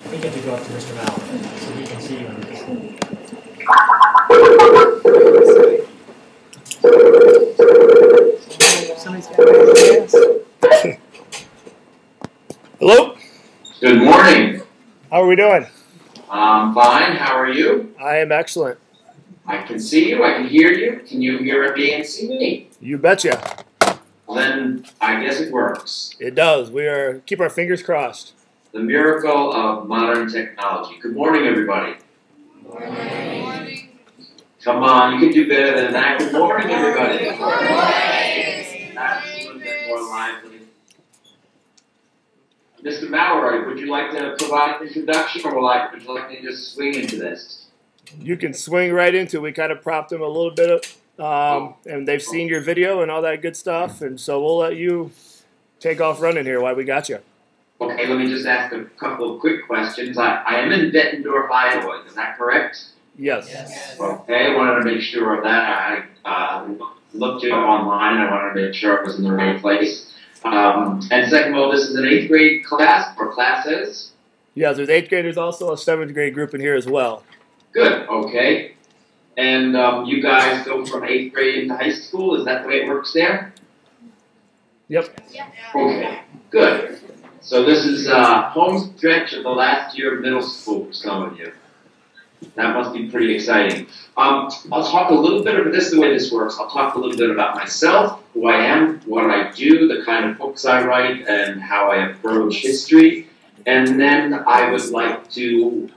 think you have to go up to Mr. Val so he can see you on this. Hello? Good morning. How are we doing? I'm fine. How are you? I am excellent. I can see you. I can hear you. Can you hear me and see me? You betcha. Well, then I guess it works. It does. Keep our fingers crossed. The miracle of modern technology. Good morning, everybody. Good morning. Come on, you can do better than that. Good morning, everybody. Good morning. That's a little bit more lively. Mr. Mallory, would you like to provide an introduction, or would you like me to just swing into this? You can swing right into it. We kind of propped them a little bit, and they've seen your video and all that good stuff, and so we'll let you take off running here while we got you. Okay, let me just ask a couple of quick questions. I am in Bettendorf, Iowa. Is that correct? Yes. Okay, I wanted to make sure of that. I looked it up online, and I wanted to make sure it was in the right place. And second of all, this is an 8th grade class, or classes? Yeah, there's 8th graders, also a 7th grade group in here as well. Good, okay. And you guys go from 8th grade into high school? Is that the way it works there? Yep. Okay, good. So this is home stretch of the last year of middle school for some of you. That must be pretty exciting. I'll talk a little bit about this, the way this works. I'll talk a little bit about myself, who I am, what I do, the kind of books I write, and how I approach history. And then I would like to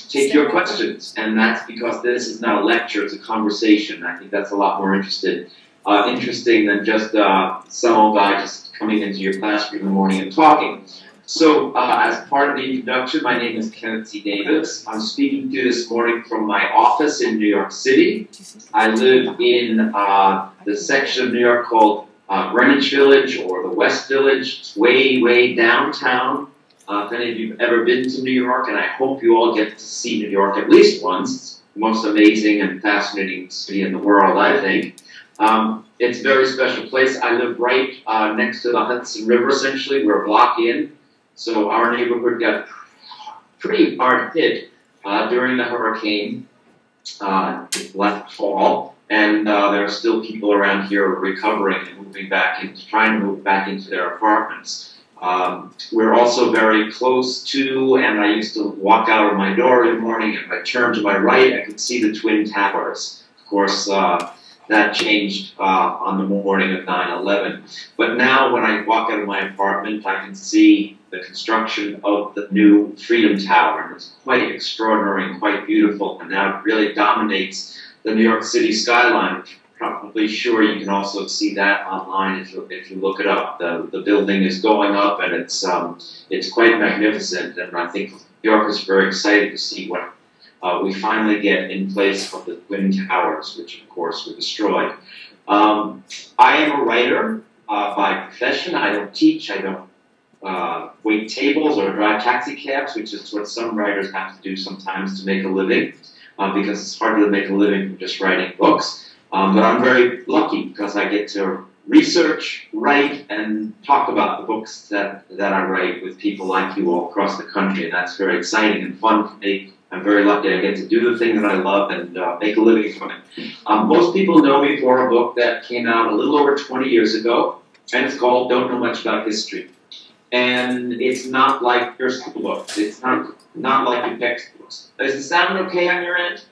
take your questions. And that's because this is not a lecture, it's a conversation. I think that's a lot more interesting than just some old guy just coming into your classroom in the morning and talking. So, as part of the introduction, my name is Kenneth Davis. I'm speaking to you this morning from my office in New York City. I live in the section of New York called Greenwich Village, or the West Village. It's way, way downtown. If any of you have ever been to New York, and I hope you all get to see New York at least once. It's the most amazing and fascinating city in the world, I think. It's a very special place. I live right next to the Hudson River, essentially. We're a block in. So our neighborhood got pretty hard hit during the hurricane last fall, and there are still people around here recovering and trying to move back into their apartments. We're also very close to, and I used to walk out of my door in the morning, and if I turned to my right, I could see the Twin Towers. Of course, that changed on the morning of 9/11. But now when I walk out of my apartment, I can see the construction of the new Freedom Tower. And it's quite extraordinary and quite beautiful. And now it really dominates the New York City skyline. Probably sure you can also see that online if you look it up. The building is going up, and it's quite magnificent. And I think New Yorkers are very excited to see what we finally get in place of the Twin Towers, which of course were destroyed. I am a writer by profession. I don't teach. I don't wait tables or drive taxi cabs, which is what some writers have to do sometimes to make a living, because it's harder to make a living from just writing books. But I'm very lucky because I get to research, write, and talk about the books that I write with people like you all across the country, and that's very exciting and fun for me. I'm very lucky I get to do the thing that I love and make a living from it. Most people know me for a book that came out a little over 20 years ago, and it's called Don't Know Much About History. And it's not like your school books. It's not like your textbooks. Does it sound okay on your end?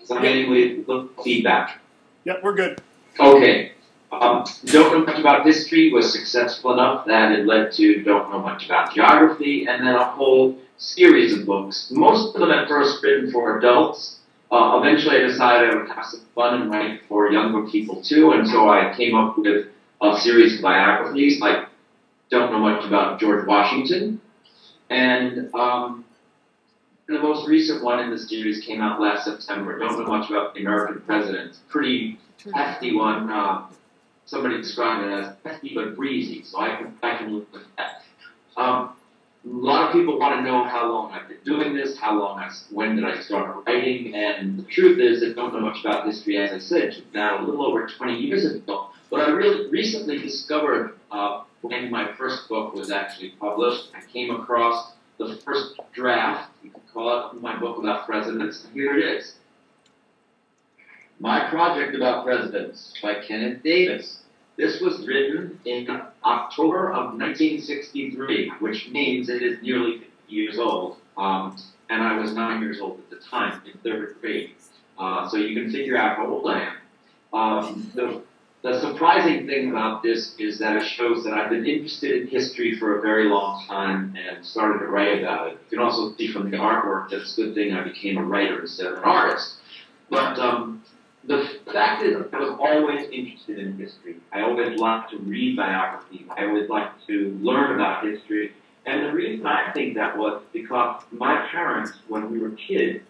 So I'm getting little feedback. Yep, we're good. Okay. Don't Know Much About History was successful enough that it led to Don't Know Much About Geography, and then a whole series of books. Most of them at first written for adults. Eventually I decided I would have some fun and write for younger people too, and so I came up with a series of biographies, like Don't Know Much About George Washington. And the most recent one in the series came out last September. Don't Know Much About the American President. Pretty hefty one. Somebody described it as hefty but breezy, so I can live with that. A lot of people want to know how long I've been doing this, when did I start writing, and the truth is I don't know much about history, as I said, now a little over 20 years ago. But I really recently discovered when my first book was actually published, I came across the first draft, you can call it, of my book about presidents. Here it is. My Project About Presidents by Kenneth Davis. This was written in October of 1963, which means it is nearly 50 years old. And I was 9 years old at the time, in third grade. So you can figure out how old I am. The surprising thing about this is that it shows that I've been interested in history for a very long time and started to write about it. You can also see from the artwork that it's a good thing I became a writer instead of an artist. But the fact is, I was always interested in history. I always liked to read biographies. I always liked to learn about history. And the reason I think that was because my parents, when we were kids,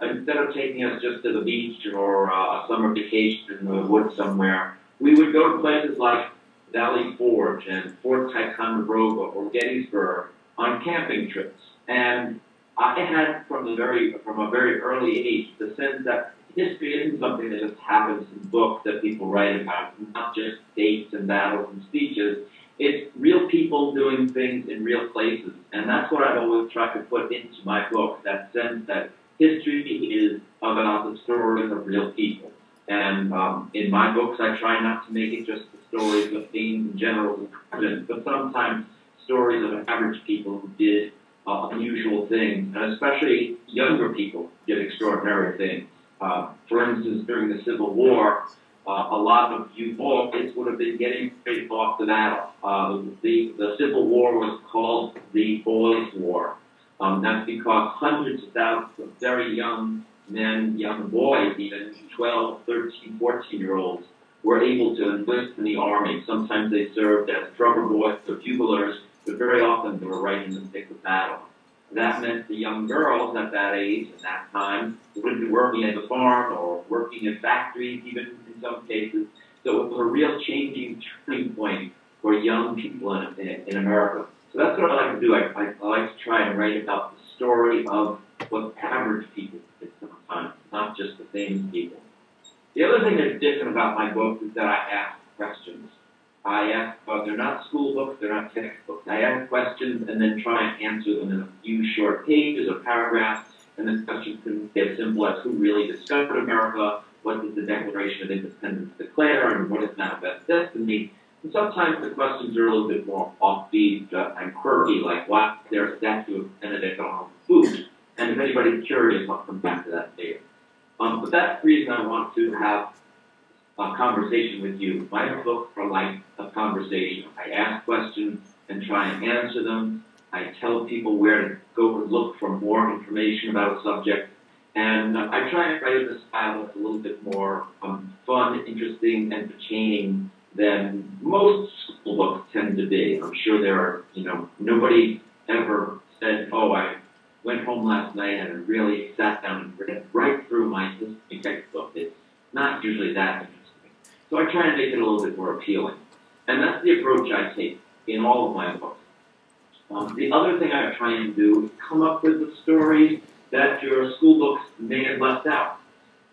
instead of taking us just to the beach or a summer vacation in the woods somewhere, we would go to places like Valley Forge and Fort Ticonderoga or Gettysburg on camping trips. And I had, from a very early age, the sense that history isn't something that just happens in books that people write about, not just dates and battles and speeches. It's real people doing things in real places. And that's what I've always tried to put into my book, that sense that history is about the stories of real people. And in my books, I try not to make it just the stories of kings and generals and presidents, but sometimes stories of average people who did unusual things, and especially younger people did extraordinary things. For instance, during the Civil War, a lot of you boys would have been getting straight off the battle. The Civil War was called the Boys' War. That's because hundreds of thousands of very young men, young boys, even 12, 13, 14-year-olds, were able to enlist in the army. Sometimes they served as drummer boys or buglers, but very often they were right in the thick of battle. That meant the young girls at that age, at that time, would be working at the farm or working in factories, even in some cases. So it was a real changing turning point for young people in America. So that's what I like to do. I like to try and write about the story of what average people did sometimes, not just the famous people. The other thing that's different about my book is that I ask questions. They're not school books, they're not textbooks. I ask questions and then try and answer them in a few short pages or paragraphs. And the questions can be as simple as who really discovered America, what did the Declaration of Independence declare, and what is Manifest Destiny. And sometimes the questions are a little bit more offbeat and quirky, like why is there a statue of Benedict on food? And if anybody's curious, I'll come back to that later. But that's the reason I want to have a conversation with you. My books are like a conversation. I ask questions and try and answer them. I tell people where to go and look for more information about a subject. And I try and write in a style that's a little bit more fun, interesting, entertaining than most school books tend to be. I'm sure there are, nobody ever said, oh, I went home last night and I really sat down and read right through my history textbook. It's not usually that interesting. So I try and make it a little bit more appealing. And that's the approach I take in all of my books. The other thing I try and do is come up with the stories that your school books may have left out,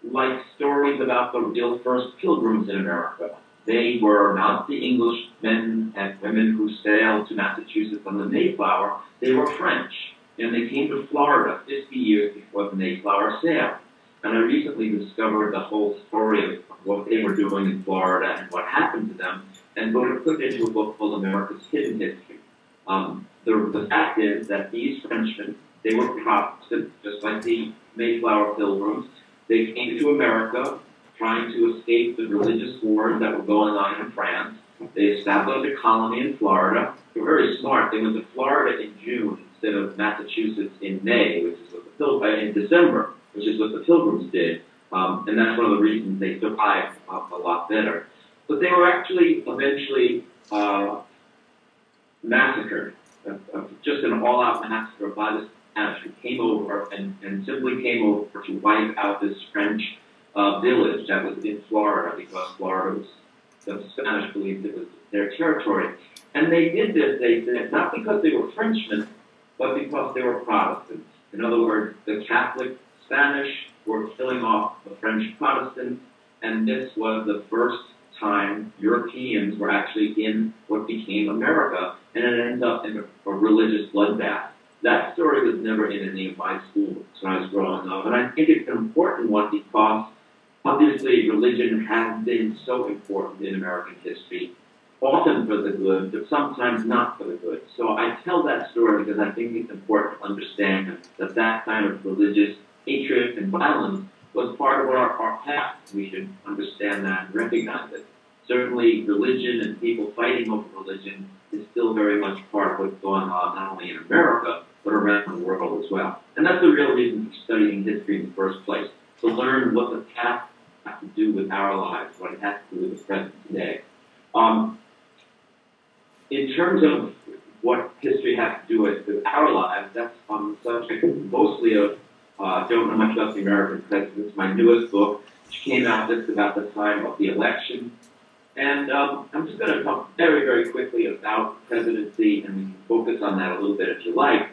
like stories about the real first pilgrims in America. They were not the English men and women who sailed to Massachusetts on the Mayflower. They were French, and they came to Florida 50 years before the Mayflower sailed. And I recently discovered the whole story of what they were doing in Florida and what happened to them, and put it into a book called America's Hidden History. The fact is that these Frenchmen, they were Protestants, just like the Mayflower pilgrims. They came to America trying to escape the religious wars that were going on in France. They established a colony in Florida. They were very smart. They went to Florida in June instead of Massachusetts in May, which is what in December, which is what the Pilgrims did. And that's one of the reasons they survived a lot better. But they were actually eventually massacred, just an all-out massacre by the Spanish, who came over and simply came over to wipe out this French village that was in Florida, because Florida was, the Spanish believed it was their territory. And they did this, they said, not because they were Frenchmen, but because they were Protestants. In other words, the Catholic Spanish were killing off the French Protestants, and this was the first time Europeans were actually in what became America, and it ended up in a religious bloodbath. That story was never in any of my schools when I was growing up, and I think it's an important one because obviously religion has been so important in American history, often for the good, but sometimes not for the good. So I tell that story because I think it's important to understand that that kind of religious hatred and violence was part of our past. We should understand that and recognize it. Certainly religion and people fighting over religion is still very much part of what's going on, not only in America, but around the world as well. And that's the real reason for studying history in the first place, to learn what the past has to do with our lives, what it has to do with the present today. In terms of what history has to do with our lives, that's the subject mostly of, don't know much about the American presidents, my newest book, which came out just about the time of the election. And I'm just going to talk very, very quickly about presidency, and we can focus on that a little bit if you like.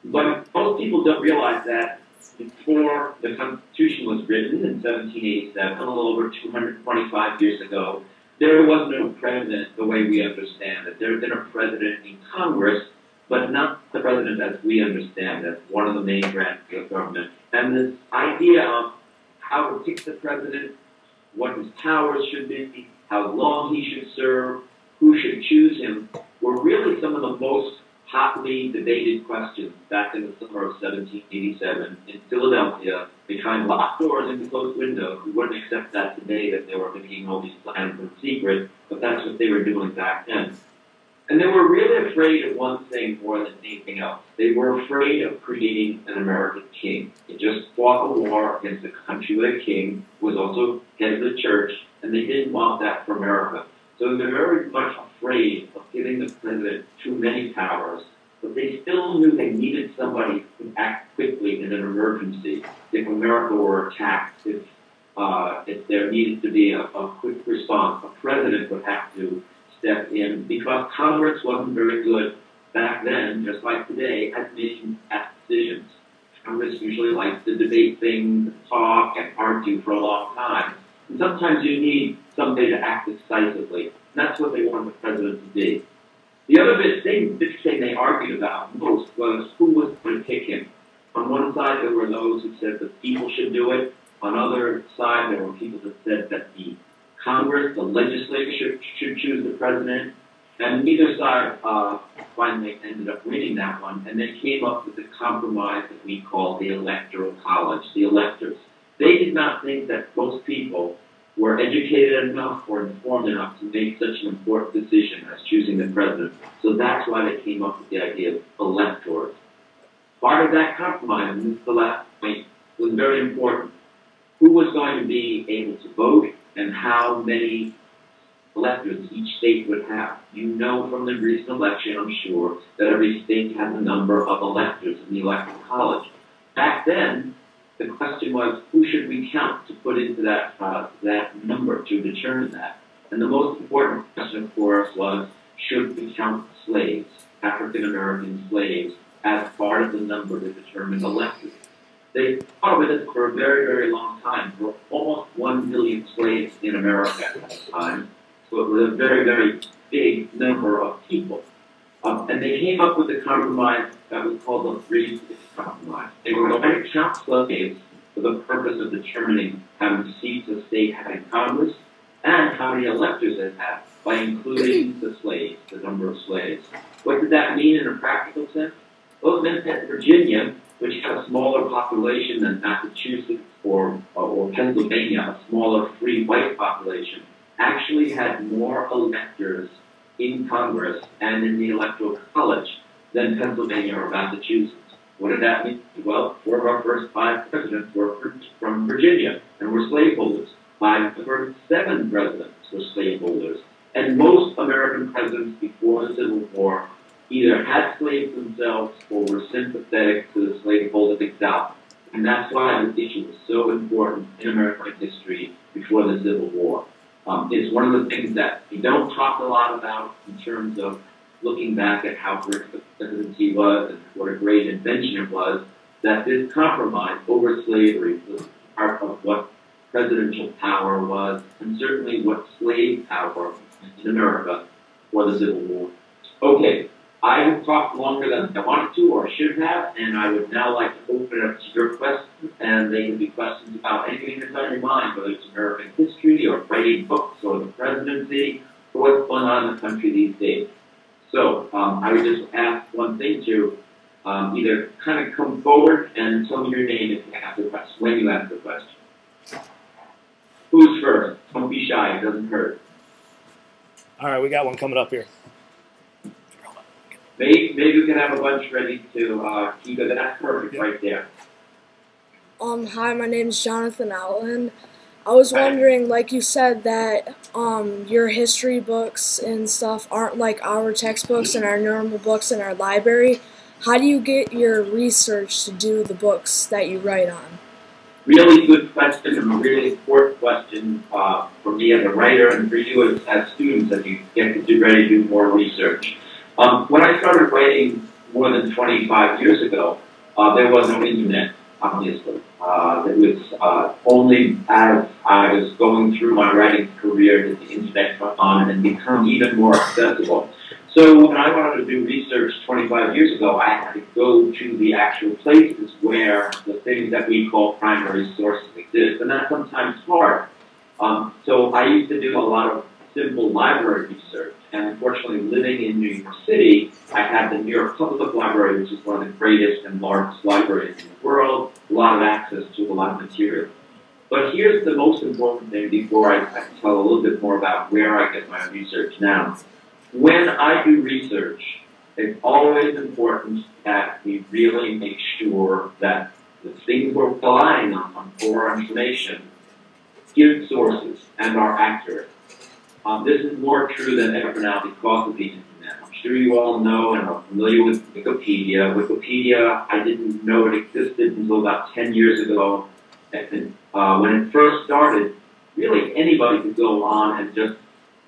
But most people don't realize that before the Constitution was written in 1787, a little over 225 years ago, there was no president the way we understand it. There had been a president in Congress, but not the president as we understand it, one of the main branches of government. And this idea of how to pick the president, what his powers should be, how long he should serve, who should choose him, were really some of the most hotly debated questions back in the summer of 1787 in Philadelphia, behind locked doors and closed windows. We wouldn't accept that today, that they were making all these plans in secret, but that's what they were doing back then. And they were really afraid of one thing more than anything else. They were afraid of creating an American king. They just fought a war against a country with a king who was also head of the church, and they didn't want that for America. So they're very much afraid of giving the president too many powers, but they still knew they needed somebody who could act quickly in an emergency. If America were attacked, if there needed to be a quick response, a president would have to step in, because Congress wasn't very good back then, just like today, at making decisions. Congress usually likes to debate things, talk, and argue for a long time. And sometimes you need somebody to act decisively. And that's what they wanted the president to be. The other big thing they argued about most was who was going to pick him. On one side, there were those who said the people should do it. On the other side, there were people that said that the Congress, the legislature, should choose the president. And neither side finally ended up winning that one. And they came up with a compromise that we call the Electoral College, the electors. They did not think that most people were educated enough or informed enough to make such an important decision as choosing the president. So that's why they came up with the idea of electors. Part of that compromise, and this is the last point, was very important. Who was going to be able to vote and how many electors each state would have. You know from the recent election, I'm sure, that every state has a number of electors in the Electoral College. Back then, the question was, who should we count to put into that number to determine that? And the most important question, of course, was, should we count slaves, African-American slaves, as part of the number to determine electors? They thought of it for a very, very long time. There were almost 1 million slaves in America at that time. So it was a very, very big number of people. And they came up with a compromise that was called the 3-6 compromise. They were going to count slaves for the purpose of determining how many seats a state had in Congress and how many electors it had by including the slaves, the number of slaves. What did that mean in a practical sense? Well, it meant that Virginia, which had a smaller population than Massachusetts or Pennsylvania, a smaller free white population, actually had more electors in Congress and in the Electoral College than Pennsylvania or Massachusetts. What did that mean? Well, 4 of our first 5 presidents were from Virginia and were slaveholders. 5 of the first 7 presidents were slaveholders. And most American presidents before the Civil War either had slaves themselves or were sympathetic to the slaveholding South. And that's why this issue was so important in American history before the Civil War. It's one of the things that we don't talk a lot about in terms of looking back at how great the presidency was and what a great invention it was, that this compromise over slavery was part of what presidential power was, and certainly what slave power in America for the Civil War. Okay, I have talked longer than I wanted to or should have, and I would now like to open it up to your questions, and they can be questions about anything that's on your mind, whether it's American history or writing books or the presidency or what's going on in the country these days. So I would just ask one thing to either kind of come forward and tell me your name if you ask the question, when you ask the question. Who's first? Don't be shy, it doesn't hurt. All right, we got one coming up here. Maybe we can have a bunch ready to keep it. That's perfect right there. Hi, my name is Jonathan Allen. I was wondering, like you said, that your history books and stuff aren't like our textbooks and our normal books in our library. How do you get your research to do the books that you write on? Really good question, and a really important question for me as a writer and for you as students as you get to ready to do more research. When I started writing more than 25 years ago, there was no internet, obviously. It was only as I was going through my writing career that the internet came on and become even more accessible. So when I wanted to do research 25 years ago, I had to go to the actual places where the things that we call primary sources exist, and that's sometimes hard. So I used to do a lot of simple library research, and unfortunately living in New York City, I had the New York Public Library, which is one of the greatest and largest libraries in the world, a lot of access to a lot of material. But here's the most important thing before I tell a little bit more about where I get my research now. When I do research, it's always important that we really make sure that the things we're relying on for our information give sources and are accurate. This is more true than ever now because of the internet. I'm sure you all know and are familiar with Wikipedia. Wikipedia, I didn't know it existed until about 10 years ago. And, when it first started, really anybody could go on and just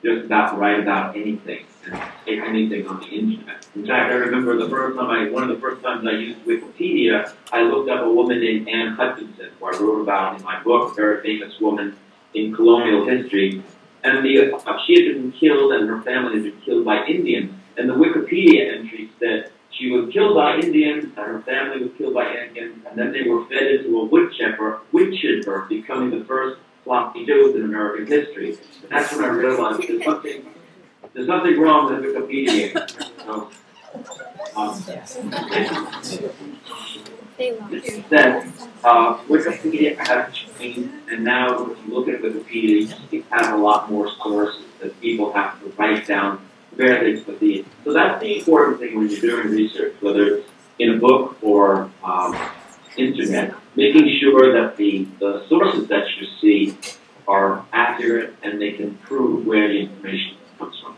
about write about anything and take anything on the internet. In fact, I remember one of the first times I used Wikipedia, I looked up a woman named Anne Hutchinson, who I wrote about in my book, a very famous woman in colonial history. And she had been killed and her family had been killed by Indians. And the Wikipedia entry said she was killed by Indians and her family was killed by Indians, and then they were fed into a wood chipper, becoming the first floppy Joes in American history. And that's when I realized there's nothing wrong with Wikipedia. So, it said Wikipedia has changed, and now if you look at Wikipedia, it has a lot more sources that people have to write down where they put the. So that's the important thing when you're doing research, whether it's in a book or internet, making sure that the sources that you see are accurate and they can prove where the information comes from.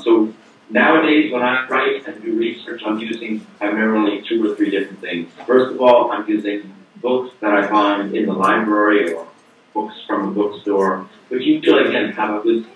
So nowadays, when I write and do research, I'm using primarily 2 or 3 different things. First of all, I'm using books that I find in the library or books from a bookstore, which usually, again, have a good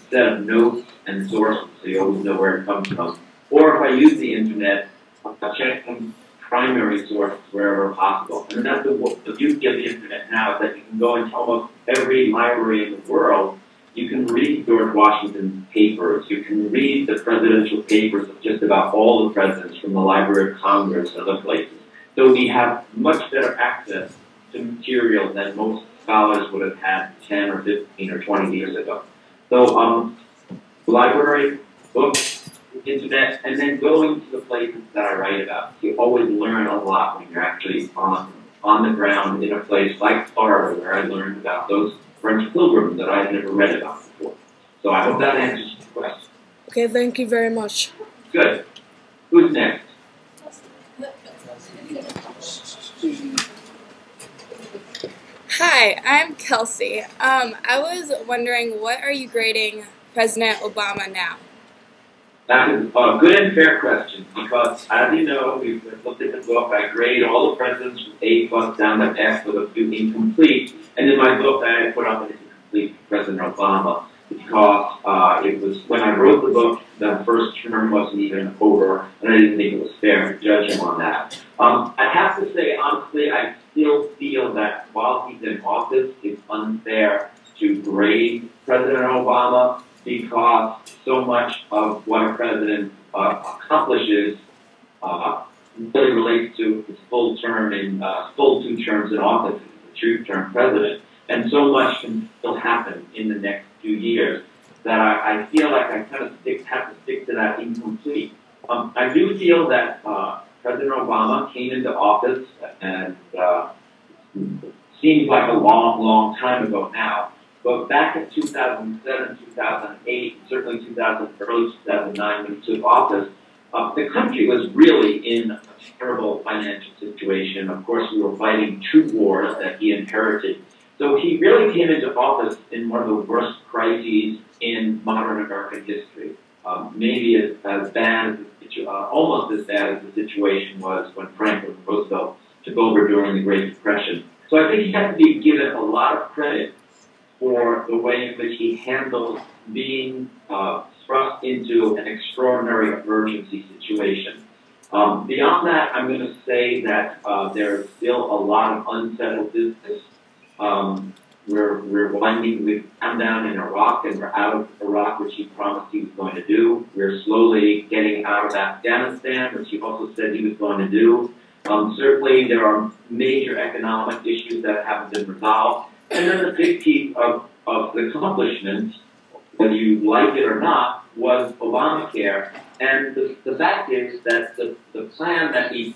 set of notes and sources, so you always know where it comes from. Or if I use the internet, I'll check some primary sources wherever possible. And that's the beauty of the internet now, is that you can go into almost every library in the world. You can read George Washington's papers. You can read the presidential papers of just about all the presidents from the Library of Congress and other places. So we have much better access to material than most scholars would have had 10 or 15 or 20 years ago. So library, books, internet, and then going to the places that I write about. You always learn a lot when you're actually on the ground in a place like Florida, where I learned about those French pilgrims that I had never read about before. So I hope that answers the question. Okay, thank you very much. Good. Who's next? Hi, I'm Kelsey. I was wondering, what are you grading President Obama now? That is a good and fair question, because as you know, we've looked at the book, I grade all the presidents from A+ down to F with a few incomplete. And in my book, I put up an incomplete for President Obama, because it was, when I wrote the book, the first term wasn't even over, and I didn't think it was fair to judge him on that. I have to say, honestly, I still feel that while he's in office, it's unfair to grade President Obama, because so much of what a president accomplishes really relates to his full term in full 2 terms in office as a two-term president, and so much can still happen in the next few years that I feel like I kind of have to stick to that incomplete. I do feel that President Obama came into office and seems like a long, long time ago now. But back in 2007, 2008, certainly early 2009 when he took office, the country was really in a terrible financial situation. Of course, we were fighting 2 wars that he inherited. So he really came into office in one of the worst crises in modern American history. Maybe as bad as almost as bad as the situation was when Franklin Roosevelt took over during the Great Depression. So I think he has to be given a lot of credit for the way in which he handled being thrust into an extraordinary emergency situation. Beyond that, I'm going to say that there is still a lot of unsettled business. We're winding with down in Iraq, and we're out of Iraq, which he promised he was going to do. We're slowly getting out of Afghanistan, which he also said he was going to do. Certainly, there are major economic issues that haven't been resolved. And then the big piece of the accomplishments, whether you like it or not, was Obamacare. And the fact is that the plan that he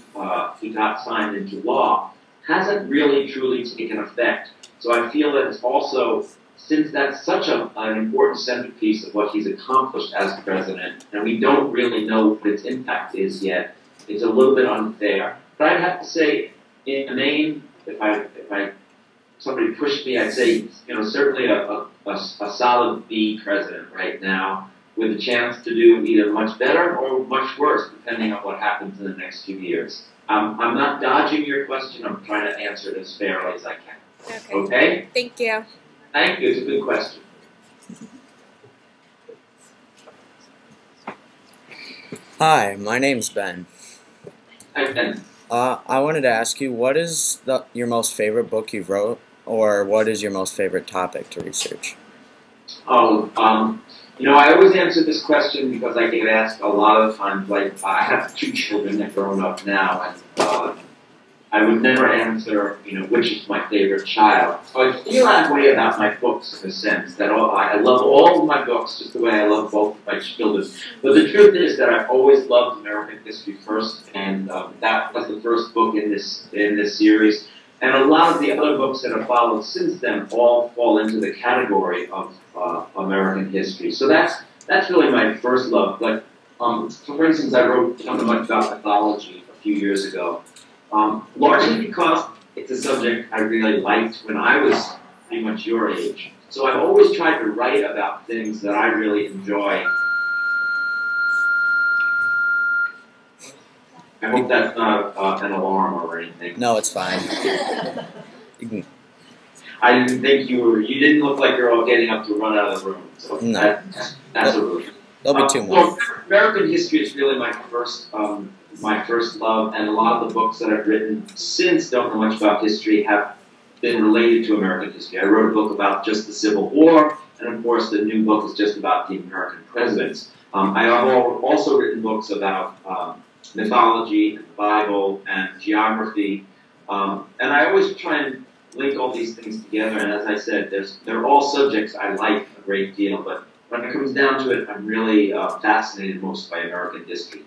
got signed into law hasn't really truly taken effect. So I feel that it's also, since that's such an important centerpiece of what he's accomplished as president, and we don't really know what its impact is yet, it's a little bit unfair. But I'd have to say, in the main, if somebody pushed me, I'd say, certainly a solid B president right now, with a chance to do either much better or much worse, depending on what happens in the next few years. I'm not dodging your question. I'm trying to answer it as fairly as I can. Okay? Thank you. Thank you. It's a good question. Hi, my name's Ben. Hi, Ben. I wanted to ask you, what is your most favorite book you've wrote, or what is your most favorite topic to research? I always answer this question because I get asked a lot of times. Like, I have 2 children that are grown up now, and I would never answer, which is my favorite child. So I feel that way about my books in a sense, that I love all of my books just the way I love both of my children. But the truth is that I've always loved American history first, and that was the first book in this series. And a lot of the other books that have followed since then all fall into the category of American history. So that's really my first love. Like, for instance, I wrote something much about mythology a few years ago. Largely because it's a subject I really liked when I was pretty much your age. So I've always tried to write about things that I really enjoy. I hope that's not an alarm or anything. No, it's fine. I didn't think you didn't look like you're all getting up to run out of the room. So no. That's a rule. There'll be 2 more. Well, American history is really my first love, and a lot of the books that I've written since Don't Know Much About History have been related to American history. I wrote a book about just the Civil War, and of course the new book is just about the American presidents. I have also written books about mythology, and the Bible, and geography, and I always try and link all these things together, and as I said, they're all subjects I like a great deal, but when it comes down to it, I'm really fascinated most by American history.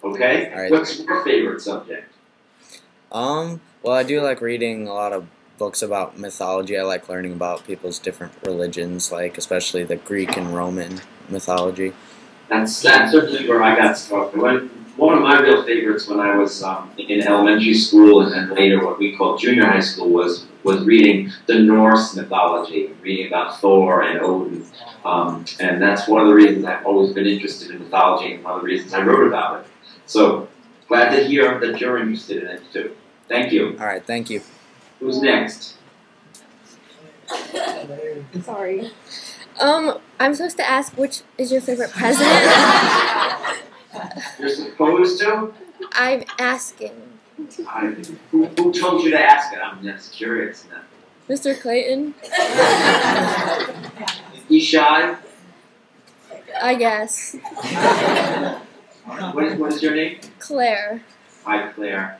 Okay? All right. What's your favorite subject? Well, I do like reading a lot of books about mythology. I like learning about people's different religions, like especially the Greek and Roman mythology. That's certainly where I got started. One of my real favorites when I was in elementary school and later what we call junior high school was reading the Norse mythology, reading about Thor and Odin. And that's one of the reasons I've always been interested in mythology and one of the reasons I wrote about it. So, glad to hear that you're interested in it too. Thank you. All right, thank you. Who's next? Sorry. I'm supposed to ask which is your favorite president? You're supposed to? I'm asking. Who told you to ask it? I'm just curious now. Mr. Clayton? Is he shy? I guess. What is your name? Claire. Hi, Claire.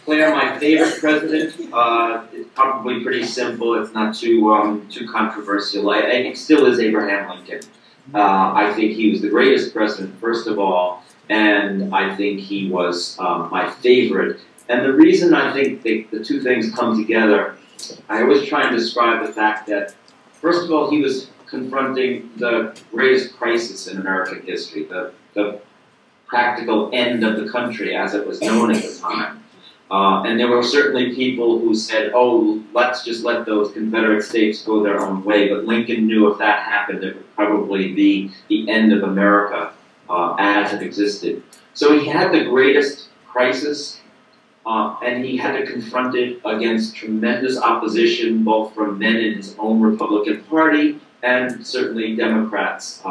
Claire, my favorite president is probably pretty simple. It's not too controversial. I think it still is Abraham Lincoln. I think he was the greatest president, first of all, and I think he was my favorite. And the reason I think the two things come together, I always try and describe the fact that, first of all, he was confronting the greatest crisis in American history, the practical end of the country as it was known at the time. And there were certainly people who said, oh, let's just let those Confederate states go their own way. But Lincoln knew if that happened, it would probably be the end of America as it existed. So he had the greatest crisis, and he had to confront it against tremendous opposition, both from men in his own Republican Party and certainly Democrats,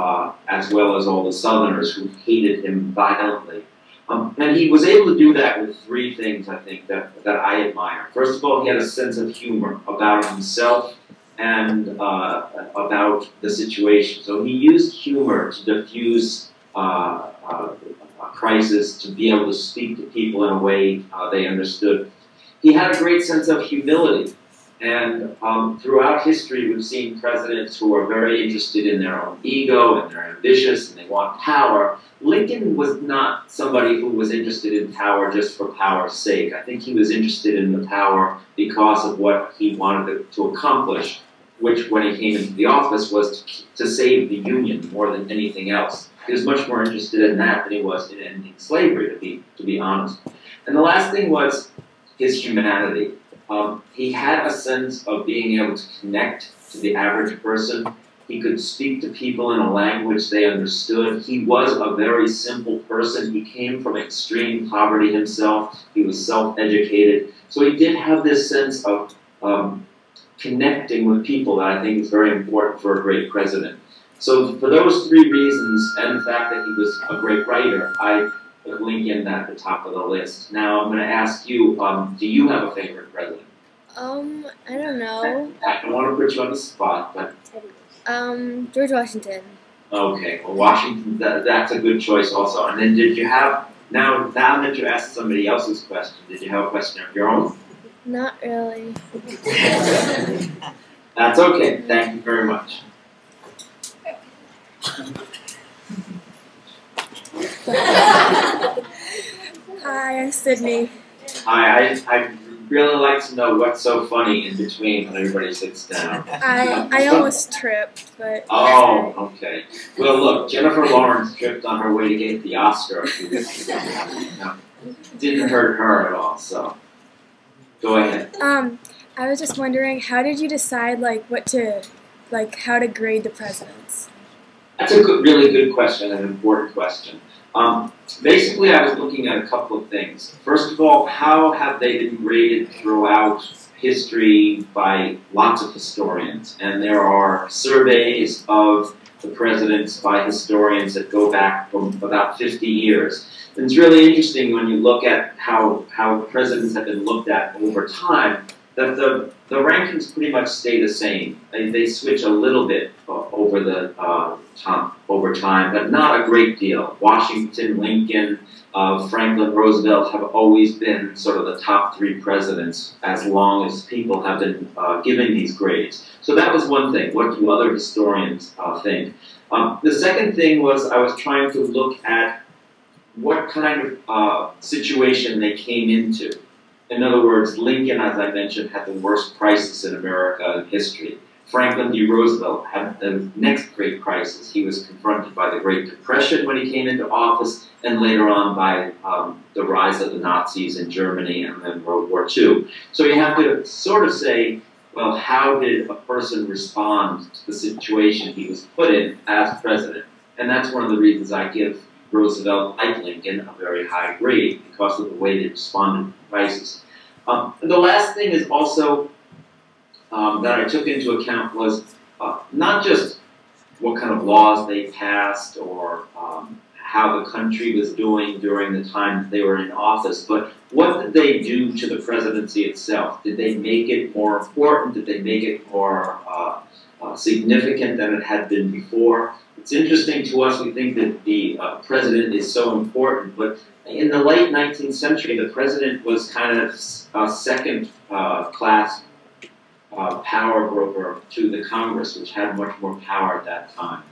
as well as all the Southerners who hated him violently. And he was able to do that with three things, I think, that I admire. First of all, he had a sense of humor about himself and about the situation. So he used humor to diffuse a crisis, to be able to speak to people in a way they understood. He had a great sense of humility. And throughout history, we've seen presidents who are very interested in their own ego, and they're ambitious, and they want power. Lincoln was not somebody who was interested in power just for power's sake. I think he was interested in the power because of what he wanted to accomplish, which, when he came into the office, was to save the Union more than anything else. He was much more interested in that than he was in ending slavery, to be honest. And the last thing was his humanity. He had a sense of being able to connect to the average person. He could speak to people in a language they understood. He was a very simple person. He came from extreme poverty himself. He was self-educated. So he did have this sense of connecting with people that I think is very important for a great president. So for those three reasons, and the fact that he was a great writer, I put Lincoln at the top of the list. Now I'm going to ask you, do you have a favorite president? I don't know. I don't want to put you on the spot, but... George Washington. Okay, well, Washington, that's a good choice also. And then did you have, now that you asked somebody else's question, did you have a question of your own? Not really. That's okay. Thank you very much. Hi, I'm Sydney. Hi, I really like to know what's so funny in between when everybody sits down. I almost tripped, but... Oh, okay. Well, look, Jennifer Lawrence tripped on her way to get the Oscar a few weeks ago. No, didn't hurt her at all, so go ahead. I was just wondering, how did you decide, how to grade the presidents? That's a really good question, an important question. Basically, I was looking at a couple of things. First of all, how have they been graded throughout history by lots of historians? And there are surveys of the presidents by historians that go back from about 50 years. And it's really interesting when you look at how presidents have been looked at over time, that the rankings pretty much stay the same. They switch a little bit over time, but not a great deal. Washington, Lincoln, Franklin, Roosevelt have always been sort of the top three presidents as long as people have been giving these grades. So that was one thing. What do other historians think? The second thing was I was trying to look at what kind of situation they came into. In other words, Lincoln, as I mentioned, had the worst crisis in America in history. Franklin D. Roosevelt had the next great crisis. He was confronted by the Great Depression when he came into office, and later on by the rise of the Nazis in Germany and then World War II. So you have to sort of say, well, how did a person respond to the situation he was put in as president? And that's one of the reasons I give Roosevelt, like Lincoln, a very high grade because of the way they responded to the crisis. The last thing is also that I took into account was not just what kind of laws they passed or how the country was doing during the time that they were in office, but what did they do to the presidency itself? Did they make it more important? Did they make it more significant than it had been before. It's interesting to us, we think that the president is so important, but in the late 19th century, the president was kind of a second-class power broker to the Congress, which had much more power at that time.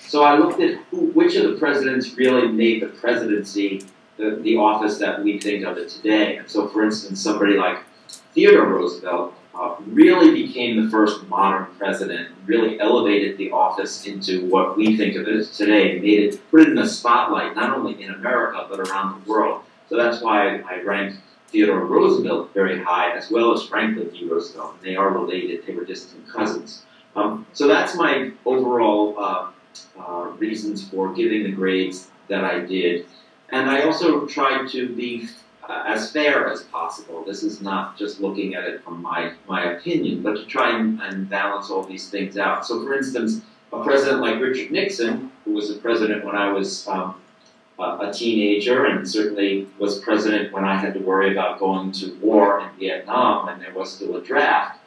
So I looked at which of the presidents really made the presidency the office that we think of it today. And so, for instance, somebody like Theodore Roosevelt really became the first modern president, really elevated the office into what we think of it as today, put it in the spotlight, not only in America, but around the world. So that's why I rank Theodore Roosevelt very high, as well as Franklin D. Roosevelt. They are related, they were distant cousins. So that's my overall reasons for giving the grades that I did. And I also tried to be as fair as possible. This is not just looking at it from my opinion, but to try and balance all these things out. So for instance, a president like Richard Nixon, who was the president when I was a teenager, and certainly was president when I had to worry about going to war in Vietnam when there was still a draft,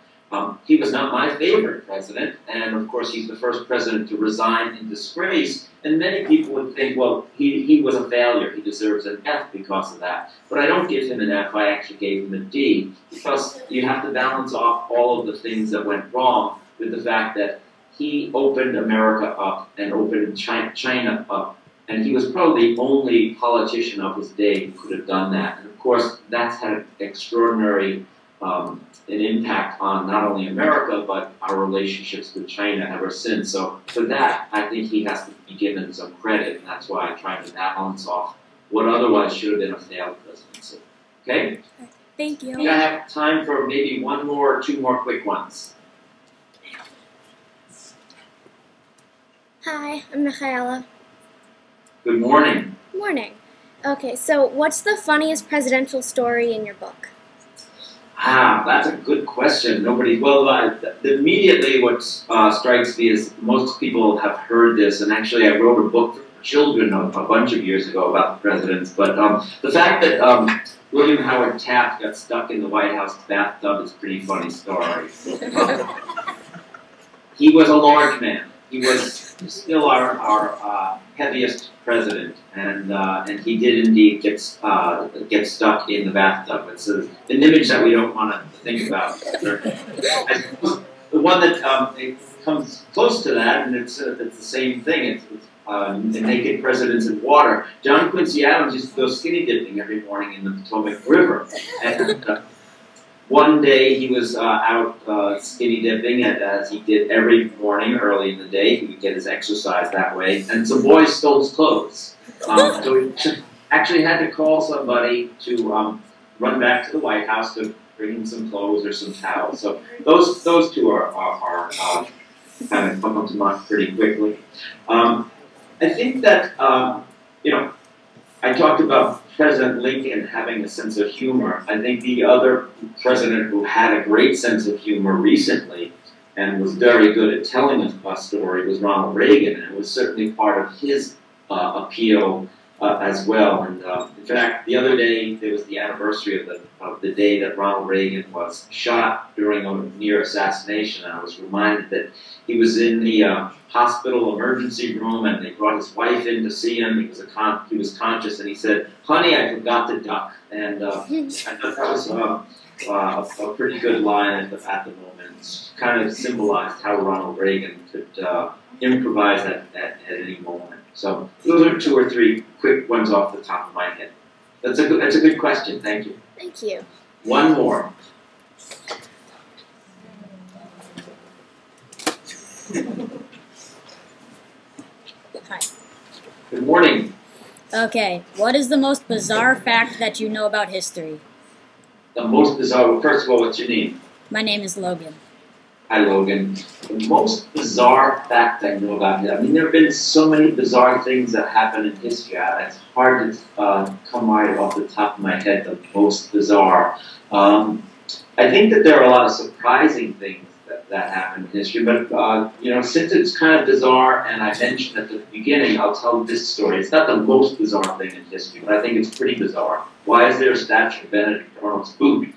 he was not my favorite president, and of course he's the first president to resign in disgrace, and many people would think, well, he was a failure, he deserves an F because of that. But I don't give him an F, I actually gave him a D, because you have to balance off all of the things that went wrong with the fact that he opened America up and opened China up, and he was probably the only politician of his day who could have done that. And of course, that's had an extraordinary an impact on not only America, but our relationships with China ever since. So for that, I think he has to be given some credit, and that's why I tried to balance off what otherwise should have been a failed presidency. Okay? Thank you. I think I have time for maybe one more or two more quick ones. Hi, I'm Michaela. Good morning. Morning. Okay, so what's the funniest presidential story in your book? That's a good question. Immediately what strikes me is most people have heard this, and actually I wrote a book for children a bunch of years ago about the presidents, but the fact that William Howard Taft got stuck in the White House bathtub is a pretty funny story. He was a large man. He was still our heaviest president, and he did indeed get stuck in the bathtub. It's an image that we don't want to think about. The one that it comes close to that, and it's the same thing. It's naked presidents in water. John Quincy Adams used to go skinny dipping every morning in the Potomac River. And, one day he was out skinny dipping, as he did every morning early in the day. He would get his exercise that way, and some boys stole his clothes. So he actually had to call somebody to run back to the White House to bring him some clothes or some towels. So those two are kind of come to mind pretty quickly. I think that I talked about President Lincoln having a sense of humor. I think the other president who had a great sense of humor recently and was very good at telling a story was Ronald Reagan, and it was certainly part of his appeal as well. And in fact, the other day there was the anniversary of the day that Ronald Reagan was shot during a near assassination, and I was reminded that he was in the hospital emergency room, and they brought his wife in to see him. He was conscious, and he said, "Honey, I forgot to duck." And I thought that was a pretty good line at the moment. It kind of symbolized how Ronald Reagan could improvise at any moment. So those are two or three quick ones off the top of my head. That's a good question. Thank you. Thank you. One more. Hi. Good morning. Okay, what is the most bizarre fact that you know about history? The most bizarre, well, first of all, what's your name? My name is Logan. Hi, Logan. The most bizarre fact I know about it, I mean, there have been so many bizarre things that happen in history. It's hard to come right off the top of my head, the most bizarre. I think that there are a lot of surprising things that happened in history, but since it's kind of bizarre, and I mentioned at the beginning, I'll tell this story. It's not the most bizarre thing in history, but I think it's pretty bizarre. Why is there a statue of Benedict Arnold's boot?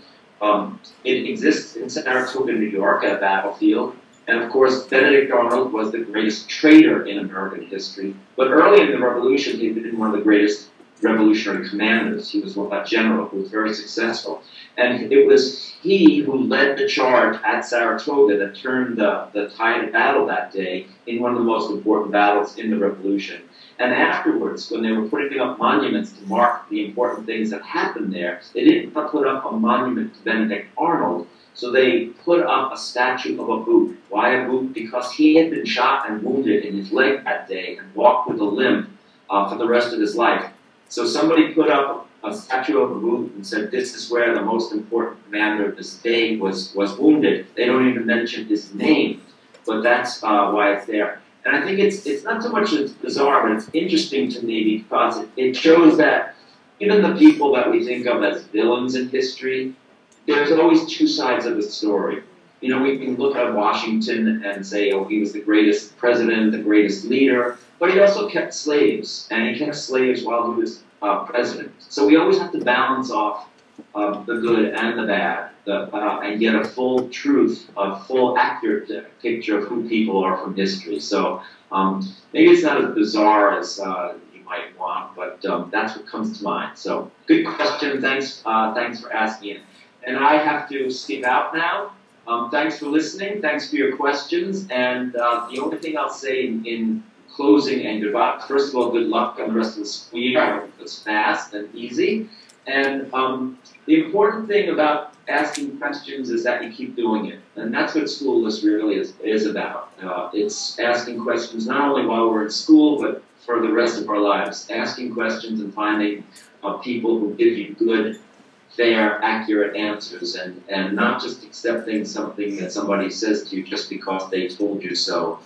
It exists in Saratoga, New York, at a battlefield. And of course, Benedict Arnold was the greatest trader in American history. But early in the revolution, he had been one of the greatest revolutionary commanders. He was a general who was very successful. And it was he who led the charge at Saratoga that turned the tide of battle that day in one of the most important battles in the revolution. And afterwards, when they were putting up monuments to mark the important things that happened there, they didn't put up a monument to Benedict Arnold. So they put up a statue of a boot. Why a boot? Because he had been shot and wounded in his leg that day and walked with a limp for the rest of his life. So somebody put up a statue of a boot and said, this is where the most important commander of this day was wounded. They don't even mention his name, but that's why it's there. And I think it's not so much it's bizarre, but it's interesting to me because it shows that even the people that we think of as villains in history, there's always two sides of the story. You know, we can look at Washington and say, oh, he was the greatest president, the greatest leader, but he also kept slaves, and he kept slaves while he was president. So we always have to balance off the good and the bad, and get a full truth, a full accurate picture of who people are from history. So maybe it's not as bizarre as you might want, but that's what comes to mind. So good question. Thanks for asking it. And I have to skip out now. Thanks for listening. Thanks for your questions. And the only thing I'll say in closing and goodbye, first of all, good luck on the rest of the school year. I hope it's fast and easy. And the important thing about asking questions is that you keep doing it. And that's what school really is about. It's asking questions not only while we're in school, but for the rest of our lives. Asking questions and finding people who give you good, fair, accurate answers, and not just accepting something that somebody says to you just because they told you so,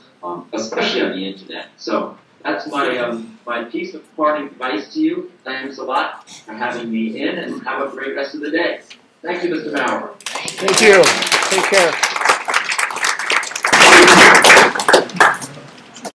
especially on the internet. So that's my piece of parting advice to you. Thanks a lot for having me in, and have a great rest of the day. Thank you, Mr. Bauer. Thank you. Take care.